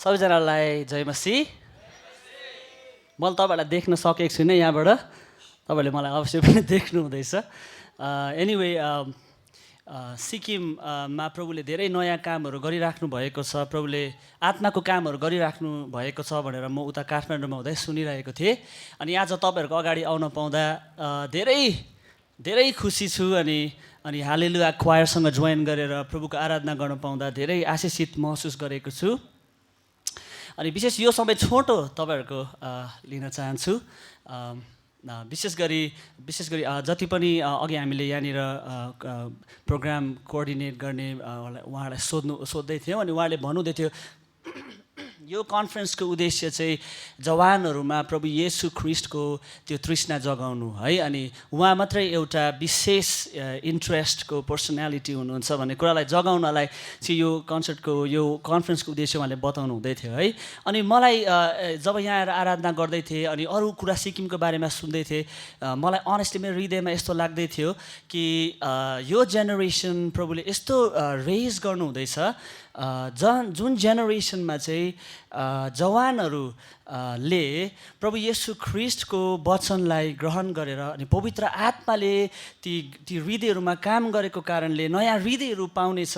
सबैजनालाई जय मसीह। मैले तपाईँहरूलाई देख्न सकेको छुइनँ यहाँबाट, तपाईँहरूले मलाई अवश्य पनि देख्नु हुँदैछ। एनिवे सिक्किममा प्रभुले धेरै नयाँ कामहरू गरिराख्नु भएको छ, प्रभुले आत्माको कामहरू गरिराख्नु भएको छ भनेर म उता काठमाडौँमा हुँदै सुनिरहेको थिएँ। अनि आज तपाईँहरूको अगाडि आउन पाउँदा धेरै खुसी छु। अनि हालेलुया क्वायरसँग जोइन गरेर प्रभुको आराधना गर्न पाउँदा धेरै आशिषित महसुस गरेको छु। अनि विशेष यो समय छोटो तपाईँहरूको लिन चाहन्छु। विशेष गरी जति पनि अघि हामीले यहाँनिर प्रोग्राम कोअर्डिनेट गर्ने उहाँलाई सोध्दै थियौँ। अनि उहाँले भन्नुहुँदै थियो यो कन्फरेन्सको उद्देश्य चाहिँ जवानहरूमा प्रभु येशू ख्रिस्टको त्यो तृष्णा जगाउनु है। अनि उहाँ मात्रै एउटा विशेष इन्ट्रेस्टको पर्सनालिटी हुनुहुन्छ भन्ने कुरालाई जगाउनलाई चाहिँ यो कन्फरेन्सको उद्देश्य उहाँले बताउनु हुँदै थियो है। अनि मलाई जब यहाँ आएर आराधना गर्दै थिएँ अनि अरू कुरा सिक्किमको बारेमा सुन्दै थिएँ, मलाई अनेस्टली मेरो हृदयमा यस्तो लाग्दै थियो कि यो जेनेरेसन प्रभुले यस्तो रेज गर्नुहुँदैछ जुन जेनेरेसनमा चाहिँ जवानहरूले प्रभु येशू ख्रिस्टको वचनलाई ग्रहण गरेर अनि पवित्र आत्माले ती हृदयहरूमा काम गरेको कारणले नयाँ हृदयहरू पाउनेछ।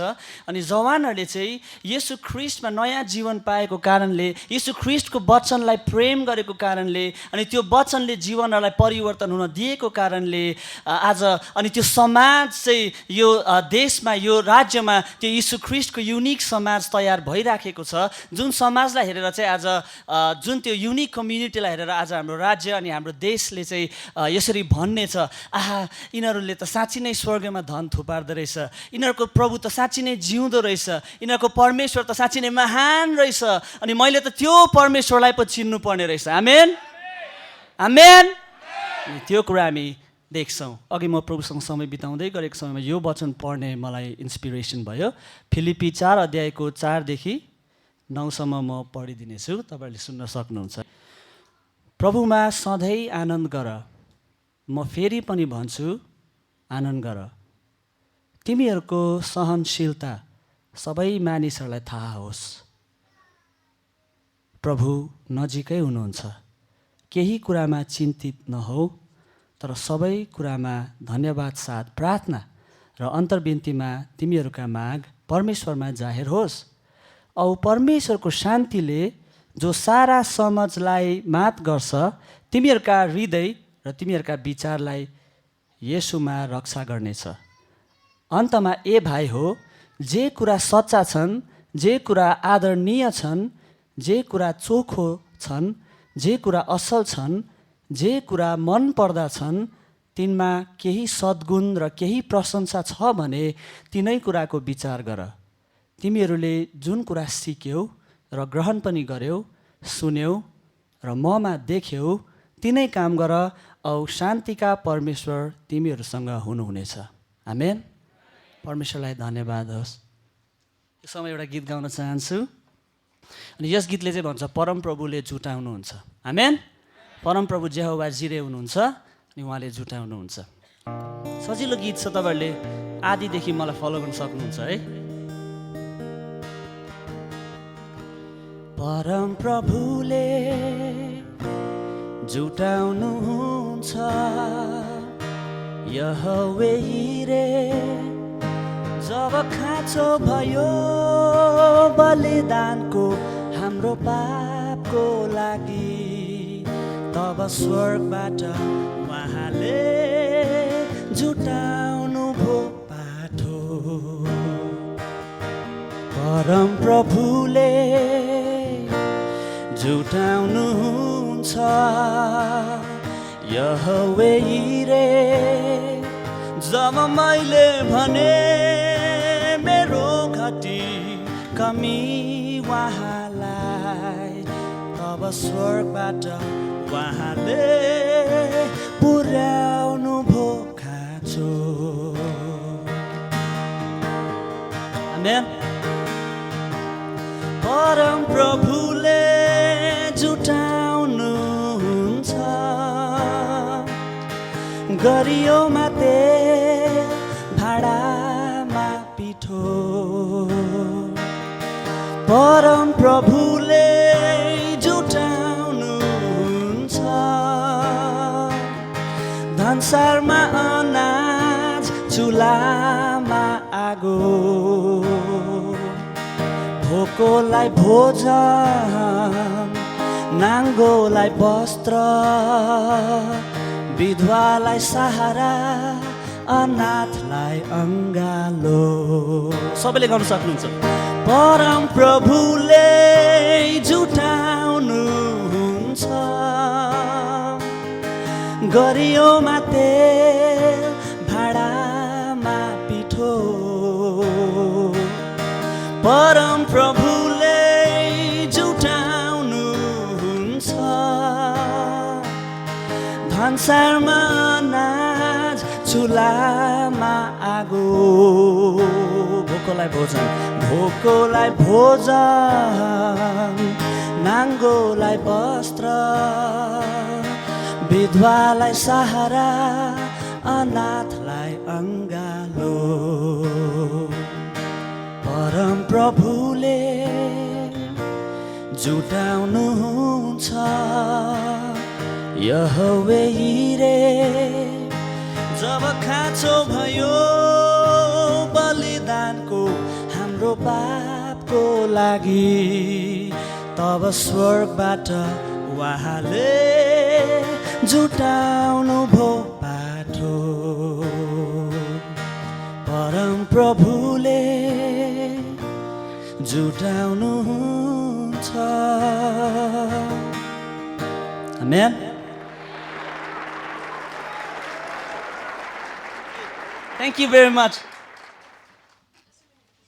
अनि जवानहरूले चाहिँ येशू ख्रिस्टमा नयाँ जीवन पाएको कारणले, येशू ख्रिस्टको वचनलाई प्रेम गरेको कारणले, अनि त्यो वचनले जीवनहरूलाई परिवर्तन हुन दिएको कारणले आज अनि त्यो समाज चाहिँ यो देशमा यो राज्यमा त्यो येशू ख्रिस्टको युनिक समाज तयार भइराखेको छ। जुन समाजलाई हेरेर चाहिँ आज जुन त्यो युनिक कम्युनिटीलाई हेरेर आज हाम्रो राज्य अनि हाम्रो देशले चाहिँ यसरी भन्ने छ, आहा यिनीहरूले त साँच्ची नै स्वर्गमा धन थुपार्दो रहेछ, यिनीहरूको प्रभु त साँच्ची नै जिउँदो रहेछ, यिनीहरूको परमेश्वर त साँच्ची नै महान रहेछ, अनि मैले त त्यो परमेश्वरलाई पो चिन्नु पर्ने रहेछ। आमेन आमेन। त्यो कुरा हामी देख्छौँ। अघि म प्रभुसँग समय बिताउँदै गरेको समयमा यो वचन पढ्ने मलाई इन्सपिरेसन भयो। फिलिपी 4 अध्यायको 4 देखि 9 सम्म म पढिदिनेछु, तपाईँहरूले सुन्न सक्नुहुन्छ। प्रभुमा सधैँ आनन्द गर, म फेरि पनि भन्छु आनन्द गर। तिमीहरूको सहनशीलता सबै मानिसहरूलाई थाहा होस्। प्रभु नजिकै हुनुहुन्छ। केही कुरामा चिन्तित नहौ, तर सबै कुरामा धन्यवाद साथ प्रार्थना र अन्तर्विन्तीमा तिमीहरूका माग परमेश्वरमा जाहेर होस्। औ परमेश्वरको शान्तिले जो सारा समझलाई मात गर्छ, तिमीहरूका हृदय र तिमीहरूका विचारलाई येशूमा रक्षा गर्नेछ। अन्तमा भाइ हो, जे कुरा सच्चा छन्, जे कुरा आदरणीय छन्, जे कुरा चोखो छन्, जे कुरा असल छन्, जे कुरा मन पर्दा छन्, तिनमा केही सद्गुण र केही प्रशंसा छ भने तिनै कुराको विचार गर। तिमीहरूले जुन कुरा सिक्यौ र ग्रहण पनि गर्यौ, सुन्यौ र ममा देख्यौ, तिनै काम गर औ शान्तिका परमेश्वर तिमीहरूसँग हुनुहुनेछ। आमेन। परमेश्वरलाई धन्यवाद होस्। यो समय एउटा गीत गाउन चाहन्छु। अनि यस गीतले चाहिँ भन्छ परमप्रभुले जुटाउनुहुन्छ। आमेन। परमप्रभु जेहोवा जिरे हुनुहुन्छ अनि उहाँले जुटाउनुहुन्छ। सजिलो गीत छ, तपाईँहरूले आदिदेखि मलाई फलो गर्न सक्नुहुन्छ है। परमप्रभुले जुटाउनुहुन्छ, यहोवे जिरे जब खाँचो भयो बलिदानको हाम्रो पापको लागि, तब स्वर्गबाट उहाँले जुटाउनु भो बाटो। परमप्रभुले जुटाउनुहुन्छ, यहोवे जिरे जब मैले भने मेरो घटी कमी उहाँलाई, तब स्वर्गबाट उहाँले पुर्याउनु भो खाँचो। आमेन। परमप्रभुले जुटाउनुहुन्छ, गरियो माते भाडामा पिठो। परमप्रभुले भन्सारमा अनाज चुलामा आगो भोकोलाई भोजन नाङ्गोलाई वस्त्र विधवालाई सहारा अनाथलाई अङ्गालो सबैले गाउन सक्नुहुन्छ परम प्रभुले जुटाउनुहुन्छ गरियोमा तेल भाँडामा पिठो परम प्रभुले जुटाउनुहुन्छ भन्सारमा अनाज चुलामा आगो भोकोलाई भोजन नाङ्गोलाई वस्त्र विधवालाई सहारा अनाथलाई अङ्गालो परम प्रभुले जुटाउनुहुन्छ यहोवे यिरे जब खाँचो भयो बलिदानको हाम्रो पापको लागि तब स्वर्गबाट उहाँले जुटाउनु भो बाटो परम प्रभुले जुटाउनुहुन्छ आमेन Thank you very much.